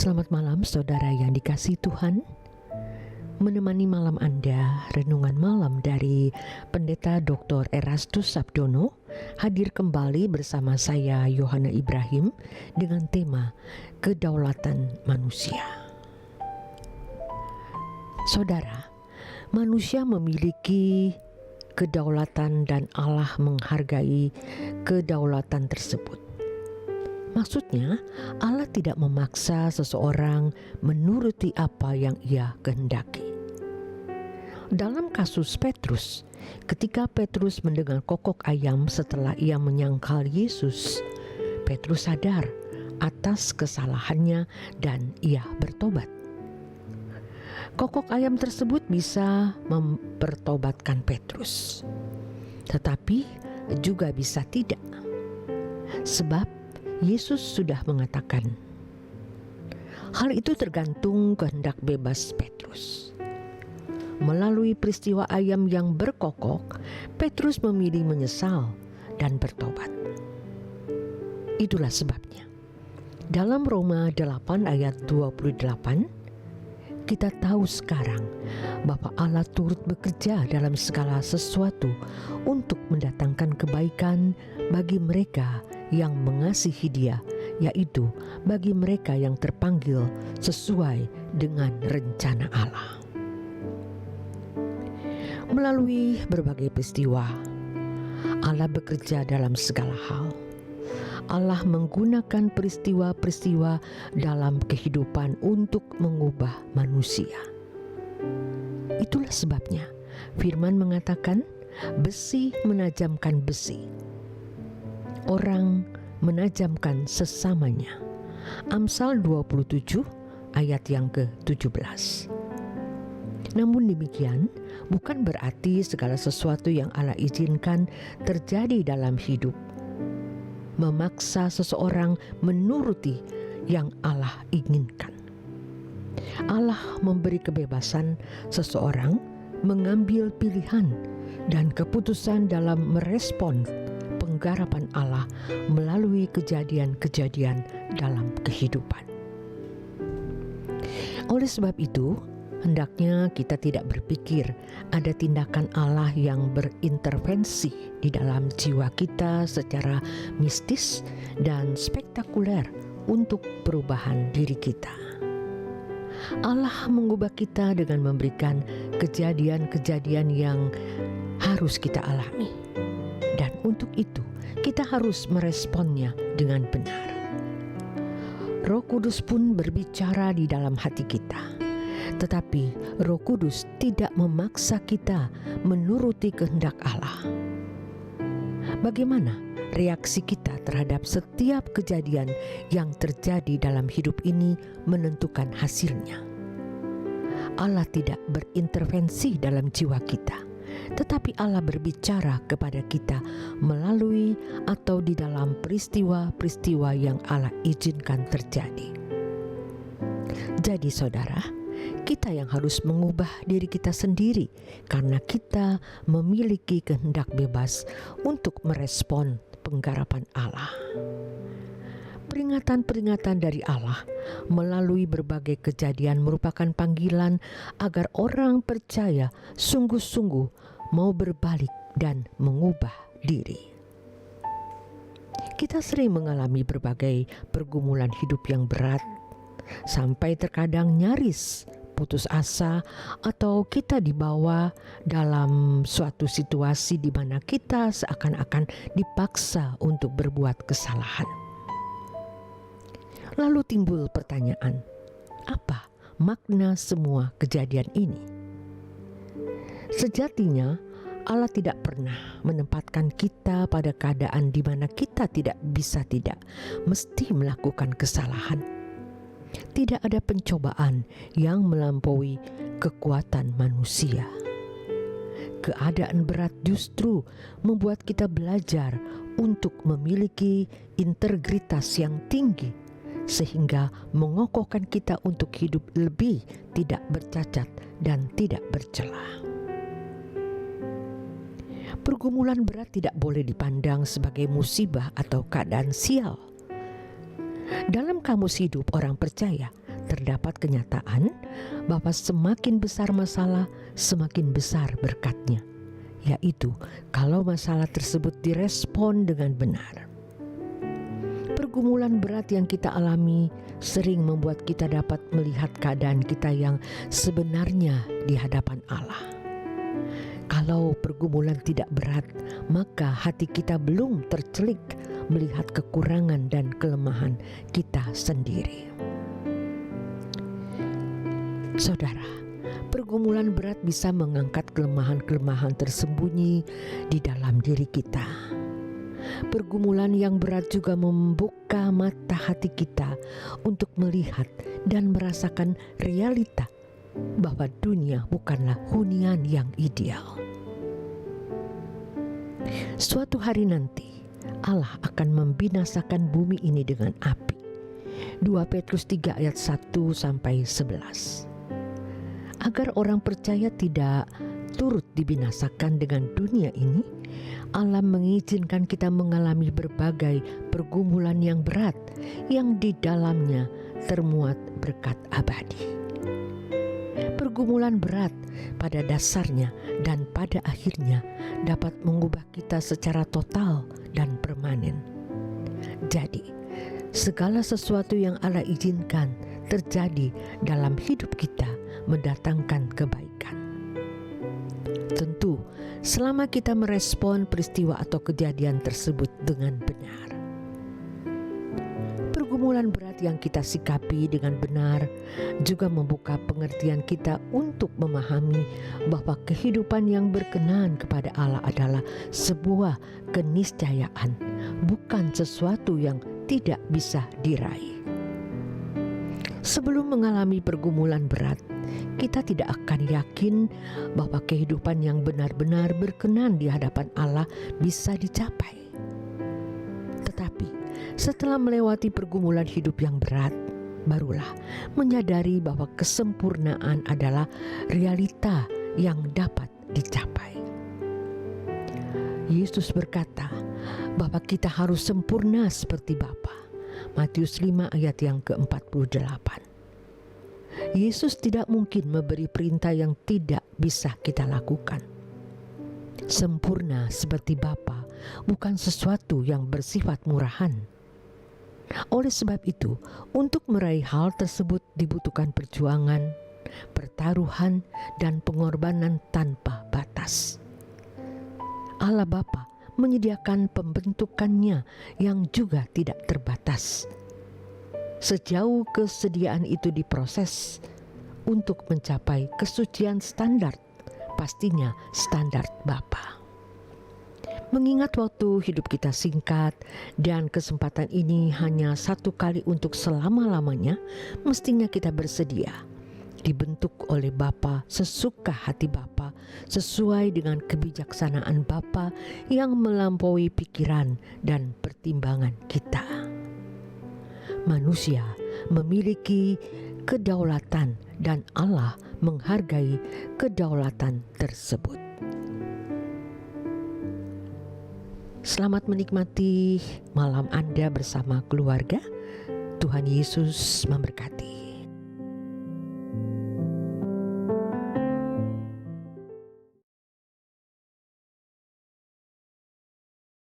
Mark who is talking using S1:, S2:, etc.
S1: Selamat malam saudara yang dikasihi Tuhan. Menemani malam Anda, renungan malam dari Pendeta Dr. Erastus Sabdono hadir kembali bersama saya Yohana Ibrahim dengan tema Kedaulatan Manusia. Saudara, manusia memiliki kedaulatan dan Allah menghargai kedaulatan tersebut. Maksudnya, Allah tidak memaksa seseorang menuruti apa yang ia kehendaki. Dalam kasus Petrus, ketika Petrus mendengar kokok ayam setelah ia menyangkal Yesus, Petrus sadar atas kesalahannya dan ia bertobat. Kokok ayam tersebut bisa mempertobatkan Petrus, tetapi juga bisa tidak. Sebab Yesus sudah mengatakan, hal itu tergantung kehendak bebas Petrus. Melalui peristiwa ayam yang berkokok, Petrus memilih menyesal dan bertobat. Itulah sebabnya, dalam Roma 8 ayat 28, kita tahu sekarang bahwa Allah turut bekerja dalam segala sesuatu untuk mendatangkan kebaikan bagi mereka yang mengasihi Dia, yaitu bagi mereka yang terpanggil sesuai dengan rencana Allah. Melalui berbagai peristiwa, Allah bekerja dalam segala hal. Allah menggunakan peristiwa-peristiwa dalam kehidupan untuk mengubah manusia. Itulah sebabnya firman mengatakan, besi menajamkan besi, orang menajamkan sesamanya. Amsal 27 ayat yang ke-17. Namun demikian, bukan berarti segala sesuatu yang Allah izinkan terjadi dalam hidup memaksa seseorang menuruti yang Allah inginkan. Allah memberi kebebasan seseorang mengambil pilihan dan keputusan dalam merespon penggarapan Allah melalui kejadian-kejadian dalam kehidupan. Oleh sebab itu, hendaknya kita tidak berpikir ada tindakan Allah yang berintervensi di dalam jiwa kita secara mistis dan spektakuler untuk perubahan diri kita. Allah mengubah kita dengan memberikan kejadian-kejadian yang harus kita alami. Dan untuk itu, kita harus meresponnya dengan benar. Roh Kudus pun berbicara di dalam hati kita. Tetapi Roh Kudus tidak memaksa kita menuruti kehendak Allah. Bagaimana reaksi kita terhadap setiap kejadian yang terjadi dalam hidup ini menentukan hasilnya. Allah tidak berintervensi dalam jiwa kita, tetapi Allah berbicara kepada kita melalui atau di dalam peristiwa-peristiwa yang Allah izinkan terjadi. Jadi saudara, kita yang harus mengubah diri kita sendiri karena kita memiliki kehendak bebas untuk merespon penggarapan Allah. Peringatan-peringatan dari Allah melalui berbagai kejadian merupakan panggilan agar orang percaya sungguh-sungguh mau berbalik dan mengubah diri. Kita sering mengalami berbagai pergumulan hidup yang berat, sampai terkadang nyaris putus asa, atau kita dibawa dalam suatu situasi di mana kita seakan-akan dipaksa untuk berbuat kesalahan. Lalu timbul pertanyaan, apa makna semua kejadian ini? Sejatinya Allah tidak pernah menempatkan kita pada keadaan di mana kita tidak mesti melakukan kesalahan. Tidak ada pencobaan yang melampaui kekuatan manusia. Keadaan berat justru membuat kita belajar untuk memiliki integritas yang tinggi, sehingga mengokohkan kita untuk hidup lebih tidak bercacat dan tidak bercela. Pergumulan berat tidak boleh dipandang sebagai musibah atau keadaan sial. Dalam kamus hidup orang percaya, terdapat kenyataan bahwa semakin besar masalah, semakin besar berkatnya, yaitu kalau masalah tersebut direspon dengan benar. Pergumulan berat yang kita alami sering membuat kita dapat melihat keadaan kita yang sebenarnya di hadapan Allah. Kalau pergumulan tidak berat, maka hati kita belum tercelik melihat kekurangan dan kelemahan kita sendiri. Saudara, pergumulan berat bisa mengangkat kelemahan-kelemahan tersembunyi di dalam diri kita. Pergumulan yang berat juga membuka mata hati kita untuk melihat dan merasakan realita bahwa dunia bukanlah hunian yang ideal. Suatu hari nanti, Allah akan membinasakan bumi ini dengan api. 2 Petrus 3 ayat 1-11. Agar orang percaya tidak turut dibinasakan dengan dunia ini, Allah mengizinkan kita mengalami berbagai pergumulan yang berat yang di dalamnya termuat berkat abadi. Pergumulan berat pada dasarnya dan pada akhirnya dapat mengubah kita secara total dan permanen. Jadi, segala sesuatu yang Allah izinkan terjadi dalam hidup kita mendatangkan kebaikan. Tentu, selama kita merespon peristiwa atau kejadian tersebut dengan benar. Pergumulan berat yang kita sikapi dengan benar juga membuka pengertian kita untuk memahami bahwa kehidupan yang berkenan kepada Allah adalah sebuah keniscayaan, bukan sesuatu yang tidak bisa diraih. Sebelum mengalami pergumulan berat, kita tidak akan yakin bahwa kehidupan yang benar-benar berkenan di hadapan Allah bisa dicapai. Tetapi setelah melewati pergumulan hidup yang berat, barulah menyadari bahwa kesempurnaan adalah realita yang dapat dicapai. Yesus berkata bahwa kita harus sempurna seperti Bapa. Matius 5 ayat yang ke-48. Yesus tidak mungkin memberi perintah yang tidak bisa kita lakukan. Sempurna seperti Bapa bukan sesuatu yang bersifat murahan. Oleh sebab itu, untuk meraih hal tersebut dibutuhkan perjuangan, pertaruhan, dan pengorbanan tanpa batas. Allah Bapa menyediakan pembentukannya yang juga tidak terbatas. Sejauh kesediaan itu diproses untuk mencapai kesucian standar, pastinya standar Bapa. Mengingat waktu hidup kita singkat dan kesempatan ini hanya satu kali untuk selama-lamanya, mestinya kita bersedia dibentuk oleh Bapa sesuka hati Bapa, sesuai dengan kebijaksanaan Bapa yang melampaui pikiran dan pertimbangan kita. Manusia memiliki kedaulatan dan Allah menghargai kedaulatan tersebut. Selamat menikmati malam Anda bersama keluarga. Tuhan Yesus memberkati.